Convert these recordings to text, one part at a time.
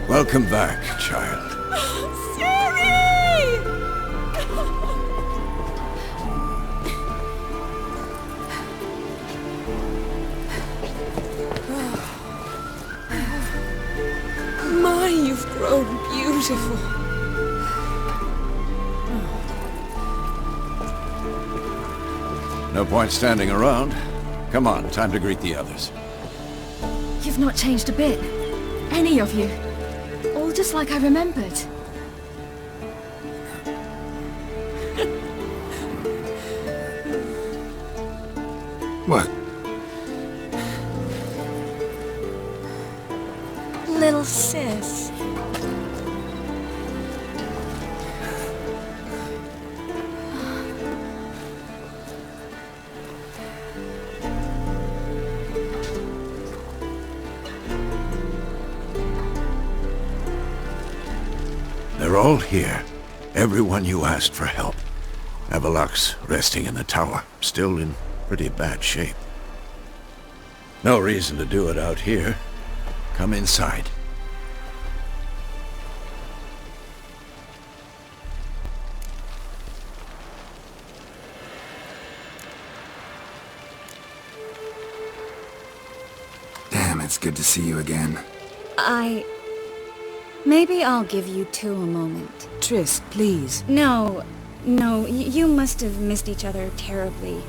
Welcome back, child. Siri! My, you've grown beautiful. No point standing around. Come on, time to greet the others. You've not changed a bit. Any of you. All just like I remembered. What? Little sis. They're all here. Everyone you asked for help. Avalok's resting in the tower, still in pretty bad shape. No reason to do it out here. Come inside. Damn, it's good to see you again. Maybe I'll give you two a moment. Triss, please. No, you must have missed each other terribly.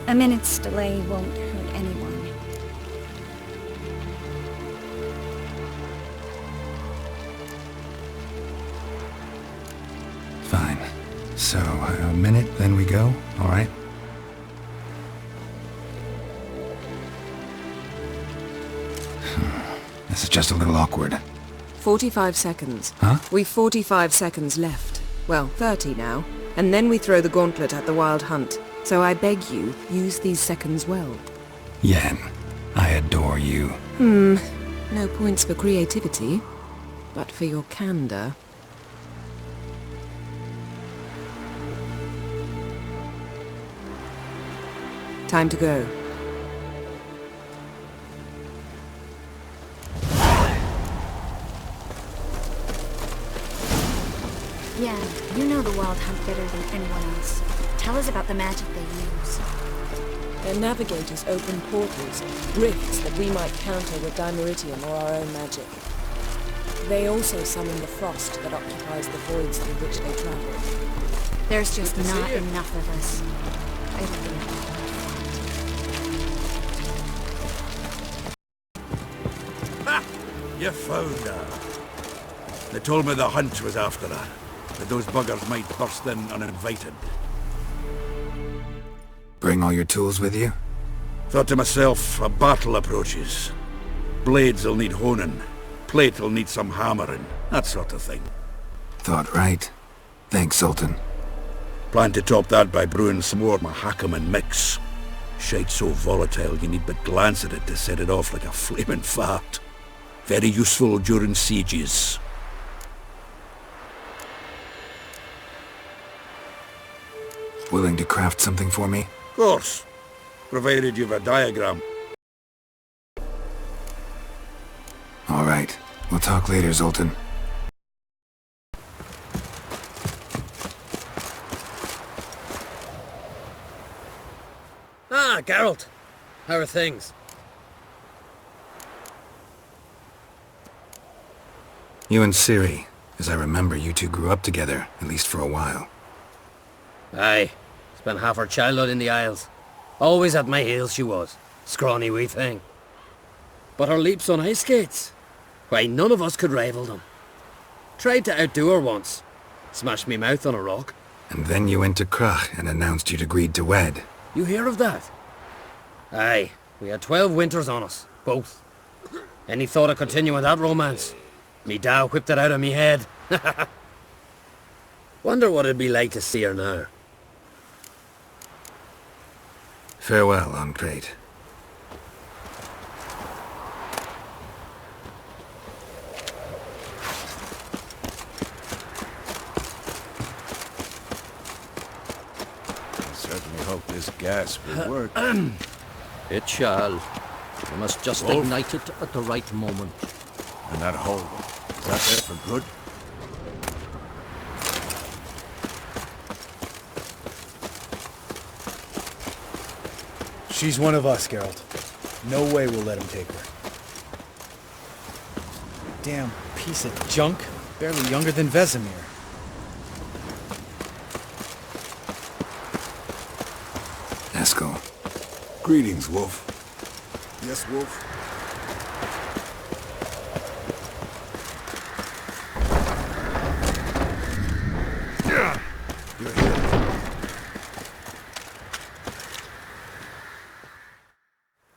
A minute's delay won't hurt anyone. Fine. So, a minute, then we go, all right? This is just a little awkward. 45 seconds. Huh? We've 45 seconds left. Well, 30 now. And then we throw the gauntlet at the Wild Hunt. So I beg you, use these seconds well. Yen, I adore you. No points for creativity, but for your candor. Time to go. Yeah, you know the Wild Hunt better than anyone else. Tell us about the magic they use. Their navigators open portals, rifts that we might counter with dimeritium or our own magic. They also summon the frost that occupies the voids through which they travel. There's just not enough of us. I think. Ha! You found her. They told me the hunt was after her, that those buggers might burst in uninvited. Bring all your tools with you? Thought to myself, a battle approaches. Blades will need honing, plate will need some hammering, that sort of thing. Thought right. Thanks, Sultan. Plan to top that by brewing some more Mahakaman mix. Shite so volatile you need but glance at it to set it off like a flaming fart. Very useful during sieges. Willing to craft something for me? Of course, provided you've a diagram. All right. We'll talk later, Zoltan. Ah, Geralt. How are things? You and Ciri. As I remember, you two grew up together, at least for a while. Aye. Spent half her childhood in the Isles. Always at my heels she was. Scrawny wee thing. But her leaps on ice skates? Why, none of us could rival them. Tried to outdo her once. Smashed me mouth on a rock. And then you went to Krach and announced you'd agreed to wed. You hear of that? Aye, we had 12 winters on us, both. Any thought of continuing that romance? Me Dow whipped it out of me head. Wonder what it'd be like to see her now. Farewell, Ancrate. I certainly hope this gas will work. It shall. We must just Wolf. ignite it at the right moment. And that hole, is that there for good? She's one of us, Geralt. No way we'll let him take her. Damn piece of junk. Barely younger than Vesemir. Eskel. Greetings, Wolf. Yes, Wolf? You're here.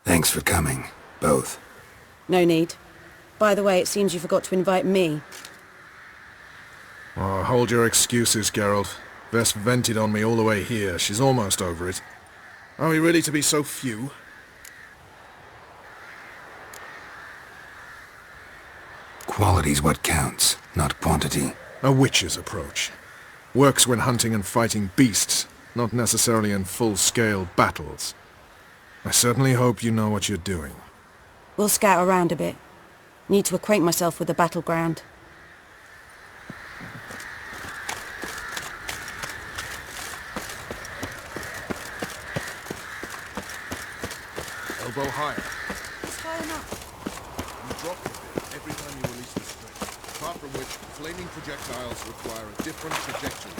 Thanks for coming, both. No need. By the way, it seems you forgot to invite me. Oh, hold your excuses, Geralt. Vess vented on me all the way here. She's almost over it. Are we really to be so few? Quality's what counts, not quantity. A witch's approach. Works when hunting and fighting beasts, not necessarily in full-scale battles. I certainly hope you know what you're doing. We'll scout around a bit. Need to acquaint myself with the battleground. Elbow higher. It's high enough. You drop a bit every time you release the string, apart from which flaming projectiles require a different trajectory.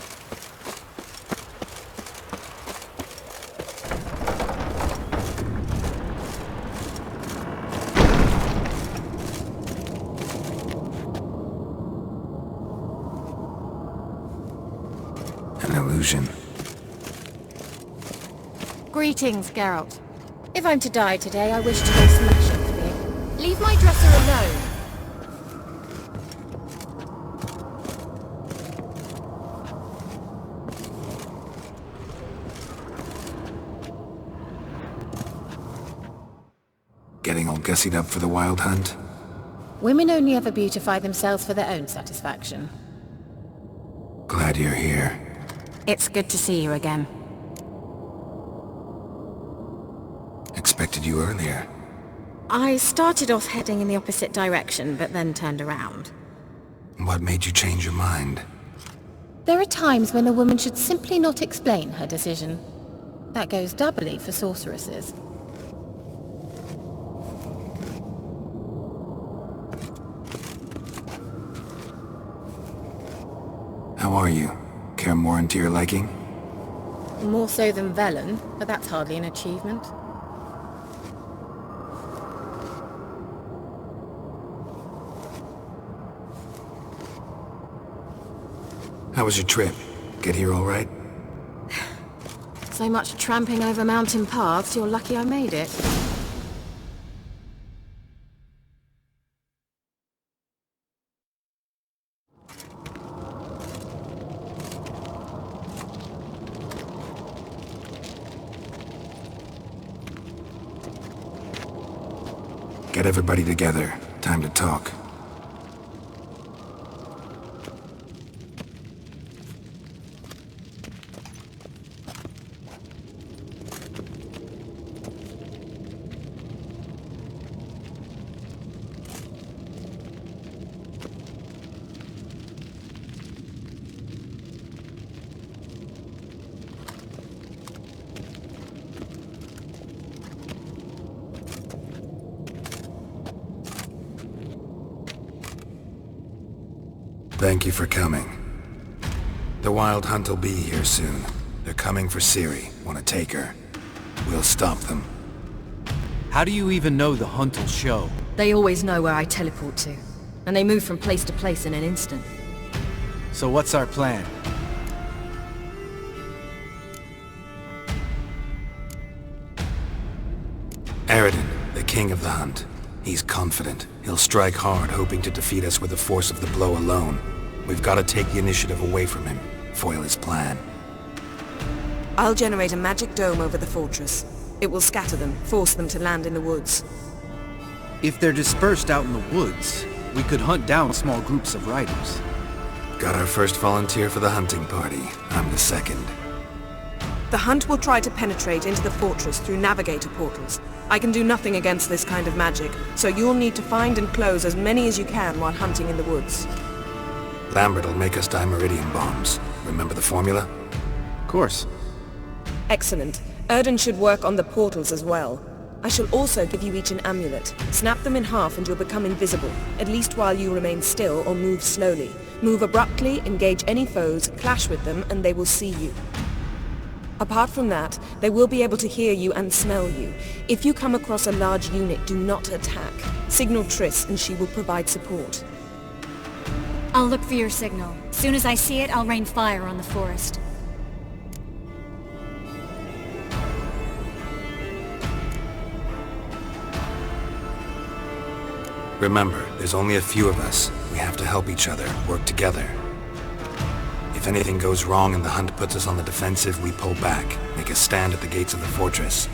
An illusion. Greetings, Geralt. If I'm to die today, I wish to go smashing for you. Leave my dresser alone. Getting all gussied up for the wild hunt? Women only ever beautify themselves for their own satisfaction. Glad you're here. It's good to see you again. Expected you earlier. I started off heading in the opposite direction, but then turned around. What made you change your mind? There are times when a woman should simply not explain her decision. That goes doubly for sorceresses. How are you? Care more into your liking? More so than Velen, but that's hardly an achievement. How was your trip? Get here all right? So much tramping over mountain paths, you're lucky I made it. Get everybody together. Time to talk. Thank you for coming. The Wild Hunt will be here soon. They're coming for Ciri. Want to take her? We'll stop them. How do you even know the hunt will show? They always know where I teleport to, and they move from place to place in an instant. So what's our plan? Aridin, the king of the hunt. He's confident. He'll strike hard, hoping to defeat us with the force of the blow alone. We've got to take the initiative away from him, foil his plan. I'll generate a magic dome over the fortress. It will scatter them, force them to land in the woods. If they're dispersed out in the woods, we could hunt down small groups of riders. Got our first volunteer for the hunting party. I'm the second. The hunt will try to penetrate into the fortress through navigator portals. I can do nothing against this kind of magic, so you'll need to find and close as many as you can while hunting in the woods. Lambert'll make us dimeridium bombs. Remember the formula? Of course. Excellent. Erden should work on the portals as well. I shall also give you each an amulet. Snap them in half and you'll become invisible, at least while you remain still or move slowly. Move abruptly, engage any foes, clash with them, and they will see you. Apart from that, they will be able to hear you and smell you. If you come across a large unit, do not attack. Signal Triss and she will provide support. I'll look for your signal. Soon as I see it, I'll rain fire on the forest. Remember, there's only a few of us. We have to help each other, work together. If anything goes wrong and the hunt puts us on the defensive, we pull back, make a stand at the gates of the fortress.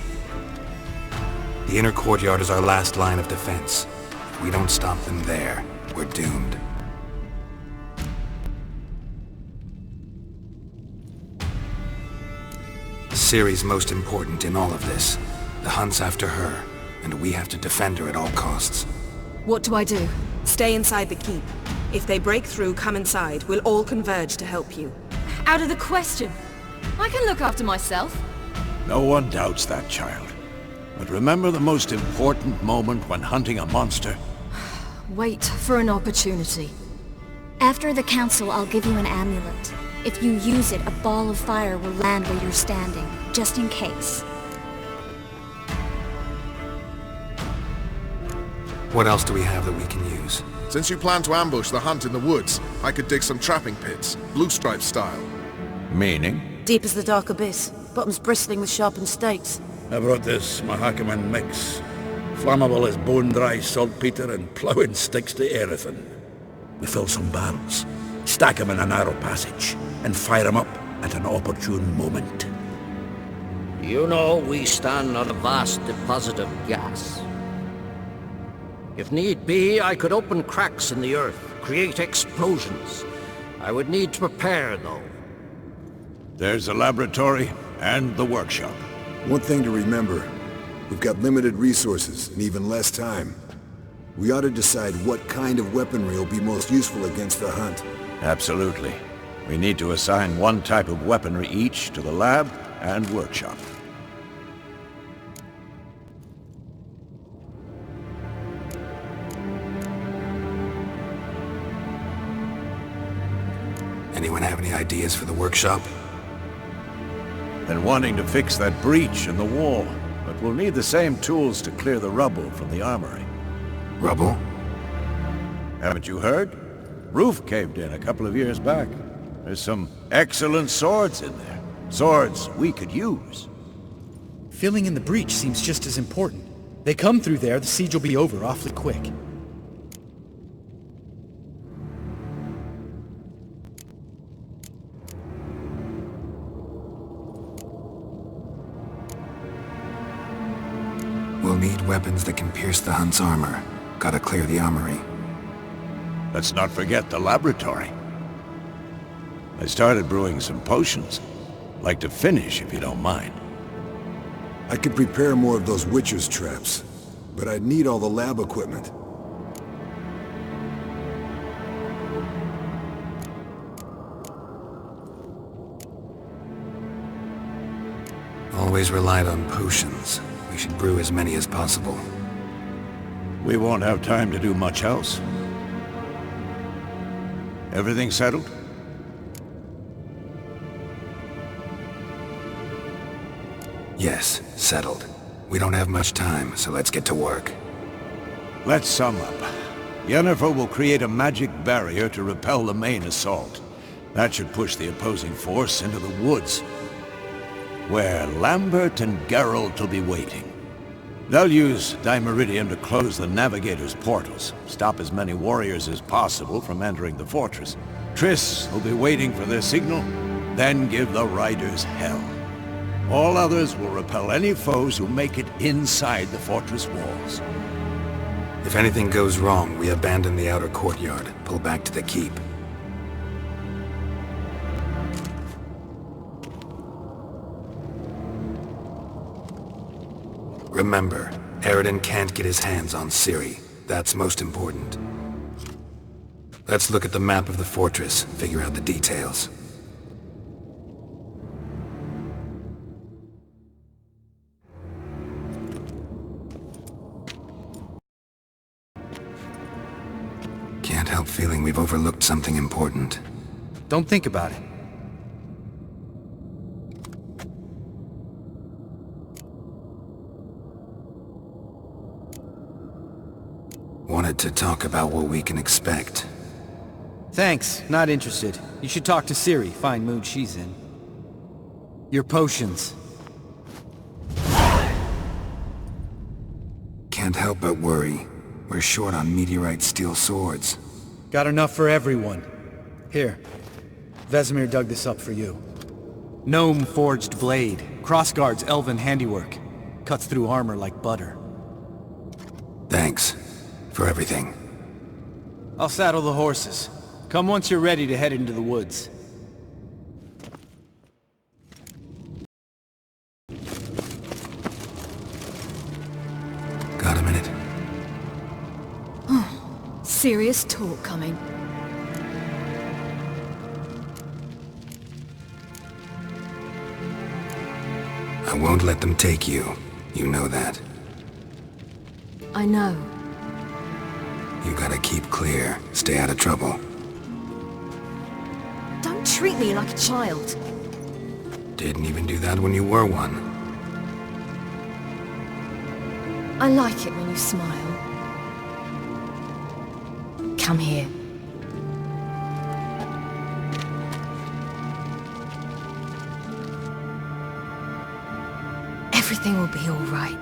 The inner courtyard is our last line of defense. If we don't stop them there, we're doomed. Ciri's most important in all of this. The hunt's after her, and we have to defend her at all costs. What do I do? Stay inside the keep. If they break through, come inside. We'll all converge to help you. Out of the question. I can look after myself. No one doubts that, child. But remember the most important moment when hunting a monster? Wait for an opportunity. After the council, I'll give you an amulet. If you use it, a ball of fire will land where you're standing, just in case. What else do we have that we can use? Since you plan to ambush the hunt in the woods, I could dig some trapping pits, blue stripe style. Meaning? Deep as the dark abyss. Bottoms bristling with sharpened stakes. I brought this Mahakaman mix. Flammable as bone-dry saltpeter and ploughing sticks to everything. We fill some barrels, stack them in a narrow passage, and fire them up at an opportune moment. You know, we stand on a vast deposit of gas. If need be, I could open cracks in the earth, create explosions. I would need to prepare, though. There's the laboratory and the workshop. One thing to remember, we've got limited resources and even less time. We ought to decide what kind of weaponry will be most useful against the hunt. Absolutely. We need to assign one type of weaponry each to the lab and workshop. Anyone have any ideas for the workshop? Been wanting to fix that breach in the wall, but we'll need the same tools to clear the rubble from the armory. Rubble? Haven't you heard? Roof caved in a couple of years back. There's some excellent swords in there. Swords we could use. Filling in the breach seems just as important. They come through there, the siege will be over awfully quick. We'll need weapons that can pierce the hunt's armor. Gotta clear the armory. Let's not forget the laboratory. I started brewing some potions. Like to finish, if you don't mind. I could prepare more of those Witcher's traps, but I'd need all the lab equipment. Always relied on potions. We should brew as many as possible. We won't have time to do much else. Everything settled? Yes, settled. We don't have much time, so let's get to work. Let's sum up. Yennefer will create a magic barrier to repel the main assault. That should push the opposing force into the woods, where Lambert and Geralt will be waiting. They'll use Dimeridium to close the Navigator's portals, stop as many warriors as possible from entering the fortress. Triss will be waiting for their signal, then give the riders hell. All others will repel any foes who make it inside the fortress walls. If anything goes wrong, we abandon the outer courtyard, pull back to the keep. Remember, Eridan can't get his hands on Ciri. That's most important. Let's look at the map of the fortress, figure out the details. Can't help feeling we've overlooked something important. Don't think about it. Wanted to talk about what we can expect. Thanks, not interested. You should talk to Ciri, fine mood she's in. Your potions. Can't help but worry. We're short on meteorite steel swords. Got enough for everyone. Here. Vesemir dug this up for you. Gnome forged blade. Crossguard's elven handiwork. Cuts through armor like butter. Thanks. For everything. I'll saddle the horses. Come once you're ready to head into the woods. Got a minute? Serious talk coming. I won't let them take you. You know that. I know. You gotta keep clear. Stay out of trouble. Don't treat me like a child. Didn't even do that when you were one. I like it when you smile. Come here. Everything will be all right.